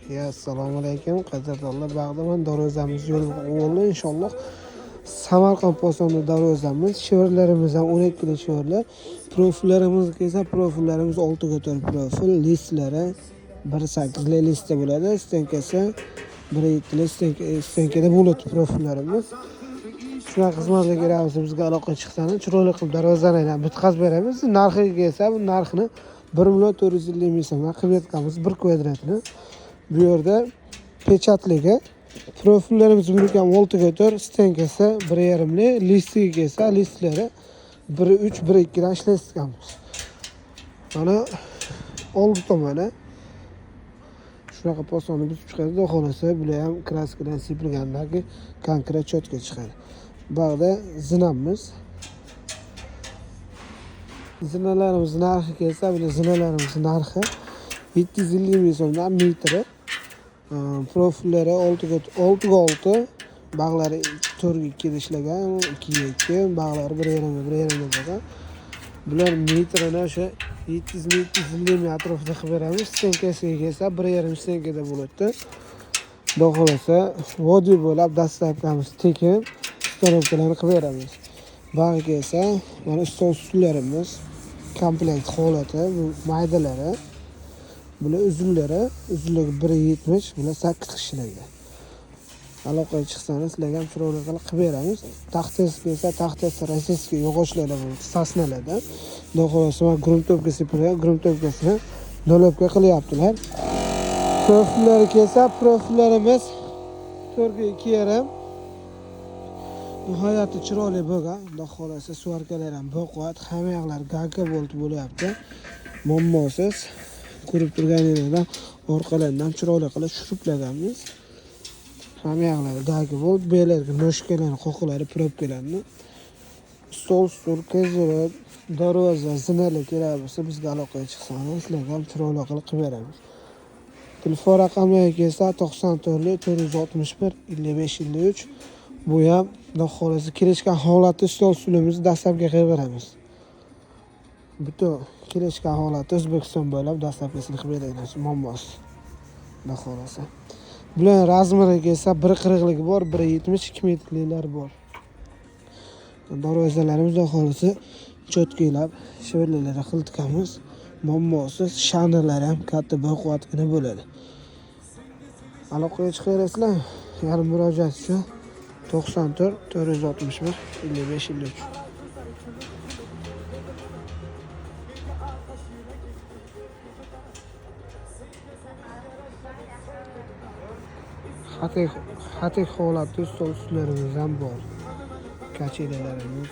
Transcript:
Assalomu alaykum. Qadrdonlar, bag'daman darvozamiz yo'l bo'ldi inshaalloh. Samarqand posonda darvozamiz. Shivirlarimiz ham 12 kilo shivirlar. Profillarimiz esa profillarimiz 6 ga to'rt profil, listlari 1.8 listda bo'ladi. Stenkasi 1.7 stenkada bo'ladi profillarimiz. Shunaqa xizmatga kiramiz, bizga aloqa chiqsani chiroyli qilib darvozani bitkazib beramiz. Narxiga esa bu narxni 1.450 ming so'mdan qilib beramiz 1 kvadratni. Bu yerda pechatligi profillarimiz ham 6 ga 4, stenkasi 1.5 li, listiga esa listlari 1.3 1.2 dan ishlatamiz. Mana oldi tomoni shunaqa posonni buzib chiqadi. Xudo xolasa bular ham kraskadan sepilgandagi konkret chotka chiqadi. Bag'da zinamiz. Zinalarimiz narxi kelsa, bu zinalarimiz narxi 750 ming so'mdan metri. Profillari 6 ga 6, bag'lari 4 ga 2 ishlagan, 2 ga 2, bag'lari 1.5 bo'lgan. Bular metrini o'sha 750 ming atrofida qilib beramiz. Stenkasiga kelsa 1.5 stenkada bo'ladi. Xudo xolasa vodiy bo'lib dastlabkamiz tekin ustanovkalarni qilib beramiz. Bag'iga esa mana ustol ustullarimiz komplekt holati, bu maydalari. Bular uzullari 1.70, bular 8 kishilarga. Aloqaga chiqsangiz, sizlarga ham chiroyli qilib beramiz. Taxtasiga esa taxtasi rossiyskiy yog'ochlarda bo'ladi, sasnalarda. Xudo xolasa gruntovka sepilgan, gruntovkasini dolobga qilyaptilar. Profillari kelsa, profillarimiz 4 ga 2.5. Nihoyatda chiroyli bo'lgan. Xudo xolasa suvarkalar ham boqvat, hamma yoqlar gagga bo'lyapti. Muammosiz ko'rib turganingizdan orqalaridan chiroyli qilib shurublaganmiz. Hamma yoqlari gagga bo'ldi, belarga noshkalarni, qoqilari, probkalarni. Stol, kezor, darvoza, zinalar kerak bo'lsa bizga aloqaga chiqsangiz, sizlarga ham chiroyli qilib beramiz. Telefon raqamlari kelsa 94 461 55 53. Bu ham xudo xolasa kelishgan holatda stol stulimizni dastlabga qilib beramiz. Butun kelishgan holatda O'zbekiston bo'ylab dastlabkisini qilib beramiz. Muammos. Xudo xolasa. Bular razmeriga esa 1.40ligi bor, 1.70 2 metrliklar bor. Darvozalarimiz xudo xolasa cho'tkilab, shivirlarga qiltikamiz. Muammosiz, shanirlar ham katta baquvvatgina bo'ladi. Aloqaga chiqaverasizlar. Yarim murojaat uchun 94 461 55 53. Xatek holatda stol ustlarimiz ham bor. Kachelalarimiz